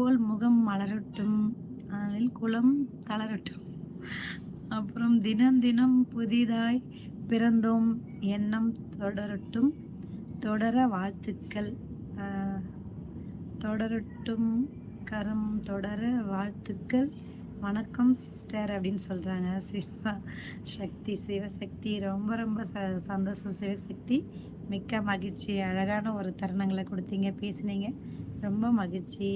போல் முகம் மலரட்டும், அதில் குலம் தளரட்டும். அப்புறம் தினம் தினம் புதிதாய் பிறந்தோம் எண்ணம் தொடரட்டும், தொடர வாழ்த்துக்கள். அ தொடரட்டும் கரம் தொடர வாழ்த்துக்கள். வணக்கம் சிஸ்டர் அப்படின்னு சொல்றாங்க. சக்தி சிவசக்தி ரொம்ப ரொம்ப சந்தோஷம் சிவசக்தி. மிக்க மகிழ்ச்சி. அழகான ஒரு தருணங்களை கொடுத்தீங்க, பேசுனீங்க. ரொம்ப மகிழ்ச்சி.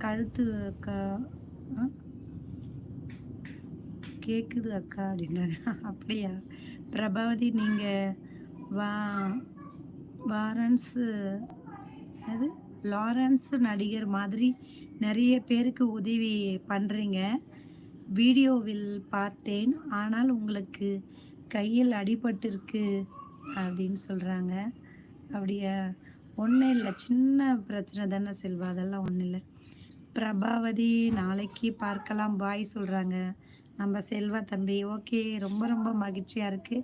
கழுத்து அக்கா அ கேக்குது அக்கா அப்படின்னாங்க. அப்படியா? பிரபாவதி நீங்க வா வாரன்ஸு அது லாரன்ஸ் நடிகர் மாதிரி நெறைய பேருக்கு உதவி பண்றீங்க. வீடியோவில் பார்த்தேன். ஆனால் உங்களுக்கு கையில் அடிபட்டிருக்கு அப்படின்னு சொல்றாங்க. அப்படியா? ஒண்ணும் இல்ல. சின்ன பிரச்சனை தானே செல்வா. அதெல்லாம் ஒண்ணும் இல்ல. பிரபாவதி நாளைக்கு பார்க்கலாம் பாய் சொல்றாங்க. நம்ம செல்வா தம்பி. ஓகே. ரொம்ப ரொம்ப மகிழ்ச்சியா இருக்கு.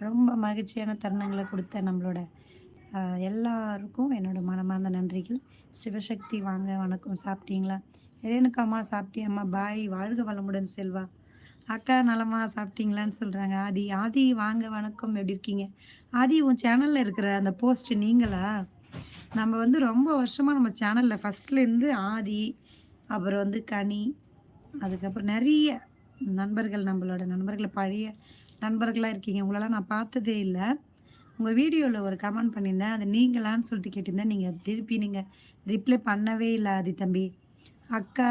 ரொம்ப மகிழ்ச்சியான தருணங்கள குடுத்த நம்மளோட எல்லாருக்கும் என்னோட மனமார்ந்த நன்றிகள். சிவசக்தி வாங்க வணக்கம். சாப்பிட்டீங்களா? ரேணுகாம்மா சாப்பிட்டியாம்மா? பாய். வாழ்க வளமுடன் செல்வா. அக்கா நலமா சாப்பிட்டீங்களான்னு சொல்றாங்க. ஆதி. ஆதி வாங்க வணக்கம். எப்படி இருக்கீங்க? ஆதி உன் சேனல்ல இருக்கிற அந்த போஸ்ட் நீங்களா? நம்ம வந்து ரொம்ப வருஷமா நம்ம சேனல்ல ஃபர்ஸ்ட்லேருந்து ஆதி, அப்புறம் வந்து கனி, அதுக்கப்புறம் நெறைய நண்பர்கள் நம்மளோட நண்பர்கள் பழைய நண்பர்களா இருக்கீங்க. உங்களலாம் நான் பார்த்ததே இல்ல. உங்க வீடியோல ஒரு கமெண்ட் பண்ணியிருந்தேன். அது நீங்களான்னு சொல்லிட்டு கேட்டிருந்தேன். நீங்க திருப்பி ரிப்ளை பண்ணவே இல்ல ஆதி தம்பி. அக்கா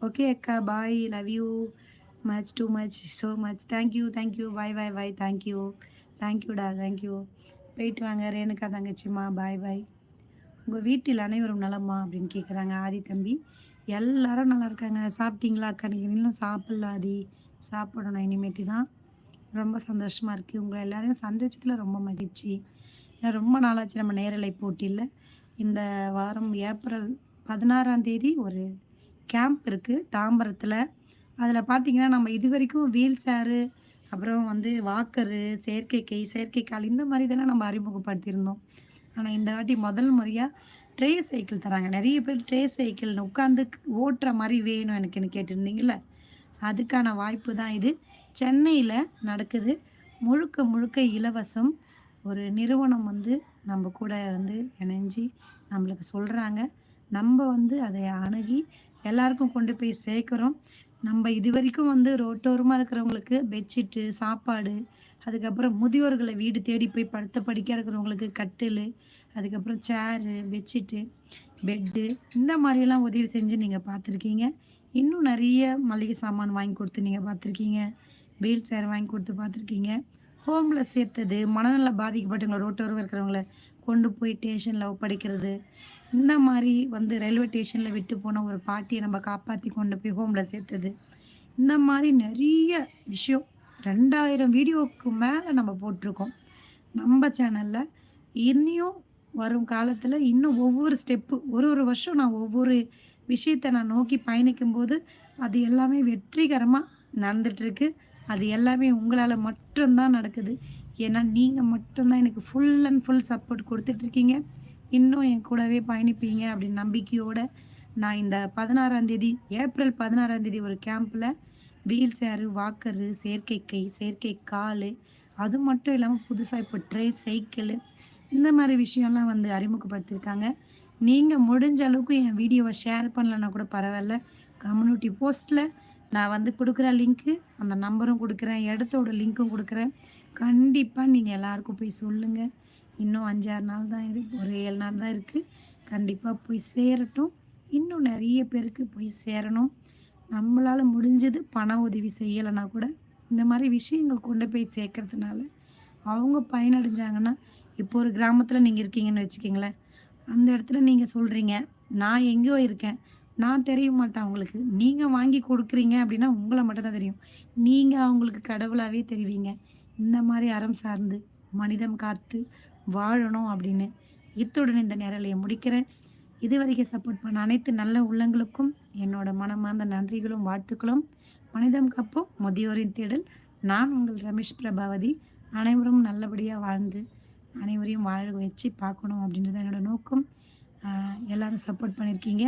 ஓகே அக்கா bye. Love you much too much so much. Thank you thank you. Bye bye bye. Thank you. Thank யூடா தேங்க் யூ. போயிட்டு வாங்க ரேணுகா தங்கச்சிம்மா. பாய் பாய். உங்க வீட்டில் அனைவரும் நலமா? அப்படின்னு கேட்குறாங்க ஆதி தம்பி. எல்லாரும் நல்லா இருக்காங்க. சாப்பிட்டீங்களா அக்கா? நீங்க இன்னும் சாப்பிடல ஆதி. சாப்பிடணும் இனிமேட்டு தான். ரொம்ப சந்தோஷமா இருக்கு. உங்கள எல்லாரையும் சந்திச்சதுல ரொம்ப மகிழ்ச்சி. ஏன்னா ரொம்ப நாளாச்சு நம்ம நேரலை போட்டியில. இந்த வாரம் ஏப்ரல் 16ஆம் தேதி ஒரு கேம்ப் இருக்கு தாம்பரத்துல. அதில பார்த்தீங்கன்னா, நம்ம இதுவரைக்கும் வீல் சேரு, அப்புறம் வந்து வாக்கரு, செயற்கை கை, செயற்கை கால் இந்த மாரி தானே நம்ம அறிமுகப்படுத்தியிருந்தோம். ஆனா இந்த வாட்டி முதல் முறையா ட்ரே சைக்கிள் தராங்க. நெறைய பேர் ட்ரே சைக்கிள் உட்காந்து ஓட்டுற மாரி வேணும் எனக்குன்னு கேட்டிருந்தீங்கல்ல. அதுக்கான வாய்ப்பு தான் இது. சென்னையில நடக்குது. முழுக்க முழுக்க இலவசம். ஒரு நிறுவனம் வந்து நம்ம கூட வந்து இணைஞ்சு நம்மளுக்கு சொல்றாங்க. நம்ப வந்து அதை அணுகி எல்லாருக்கும் கொண்டு போய் சேர்க்கிறோம். நம்ம இதுவரைக்கும் வந்து ரோட்டோரமா இருக்கிறவங்களுக்கு பெட்ஷீட்டு, சாப்பாடு, அதுக்கப்புறம் முதியோர்கள வீடு தேடி போய் படுத்த படுக்கையா இருக்கிறவங்களுக்கு கட்டிலு, அதுக்கப்புறம் சேரு, பெட்ஷீட்டு, பெட்டு இந்த மாரியெல்லாம் உதவி செஞ்சு நீங்க பார்த்துருக்கீங்க. இன்னும் நெறைய மளிகை சாமான் வாங்கி குடுத்து நீங்க பார்த்துருக்கீங்க. வீல் சேர் வாங்கி குடுத்து பார்த்துருக்கீங்க. ஹோம்ல சேர்த்தது, மனநல பாதிக்கப்பட்டவங்கள ரோட்டோரம் இருக்கிறவங்கள கொண்டு போய் ஸ்டேஷன்ல ஒப்படைக்கிறது. இந்த மாரி வந்து ரயில்வே ஸ்டேஷன்ல விட்டு போன ஒரு பாட்டிய நம்ம காப்பாத்தி கொண்டு போய் ஹோம்ல சேர்த்தது. இந்த மாரி நெறைய விஷயம் 2000 வீடியோவுக்கு மேல நம்ம போட்டுருக்கோம். நம்ம சேனல்ல. இனியும் வரும் காலத்துல இன்னும் ஒவ்வொரு ஸ்டெப்பு ஒரு ஒரு வருஷம் நான் ஒவ்வொரு விஷயத்த நான் நோக்கி பயணிக்கும்போது, அது எல்லாமே வெற்றிகரமா நடந்துட்டுருக்கு. அது எல்லாமே உங்களால மட்டும் தான் நடக்குது. ஏன்னா, நீங்க மட்டும் தான் எனக்கு ஃபுல் அண்ட் ஃபுல் சப்போர்ட் குடுத்துட்ருக்கீங்க. இன்னும் என் கூடவே பயணிப்பீங்க அப்படின்னு நம்பிக்கையோட, நான் இந்த 16ஆம் தேதி ஏப்ரல் 16ஆம் தேதி ஒரு கேம்ப்ல வீல் சேரு, வாக்கரு, செயற்கை கை, செயற்கை காலு, அது மட்டும் இல்லாம புதுசா இப்போ ட்ரை சைக்கிளு இந்த மாரி விஷயம்லாம் வந்து அறிமுகப்படுத்தியிருக்காங்க. நீங்க முடிஞ்ச அளவுக்கு என் வீடியோவ ஷேர் பண்ணலன்னா கூட பரவால்ல. கம்யூனிட்டி போஸ்ட்ல நான் வந்து குடுக்குற லிங்க்கு, அந்த நம்பரும் குடுக்குறேன், இடத்தோட லிங்க்கும் குடுக்குறேன். கண்டிப்பா நீங்க எல்லாருக்கும் போய் சொல்லுங்க. இன்னும் 5, 6 நாள் தான் இருக்கு. ஒரு 7 நாள் தான் இருக்கு. கண்டிப்பா போய் சேரட்டும். இன்னும் நெறைய பேருக்கு போய் சேரணும். நம்மளால முடிஞ்சது பண உதவி செய்யலனா கூட, இந்த மாரி விஷயங்கள் கொண்டு போய் சேர்க்கறதுனால, அவங்க பயனடைஞ்சாங்கன்னா, இப்போ ஒரு கிராமத்துல நீங்க இருக்கீங்கன்னு வச்சுக்கங்களேன். அந்த இடத்துல நீங்க சொல்றீங்க, நான் எங்கேயோ இருக்கேன். நான் தெரிய மாட்டேன் அவங்களுக்கு. நீங்க வாங்கி குடுக்குறீங்க அப்படின்னா, உங்கள மட்டும் தான் தெரியும். நீங்க அவங்களுக்கு கடவுளாவே தெரிவீங்க. இந்த மாரி அறம் சார்ந்து, மனிதம் காத்து வாழணும் அப்படின்னு. இத்துடன் இந்த நேரலைய முடிக்கிறேன். இதுவரைக்கும் சப்போர்ட் பண்ண அனைத்து நல்ல உள்ளங்களுக்கும் என்னோட மனமார்ந்த நன்றிகளும், வாழ்த்துக்களும். மனிதம் காப்போம் முதியோரின் தேடல். நான் உங்கள் ரமேஷ் பிரபாவதி. அனைவரும் நல்லபடியா வாழ்ந்து, அனைவரையும் வாழ வச்சு பார்க்கணும் அப்படின்றது என்னோட நோக்கம். எல்லாரும் சப்போர்ட் பண்ணியிருக்கீங்க.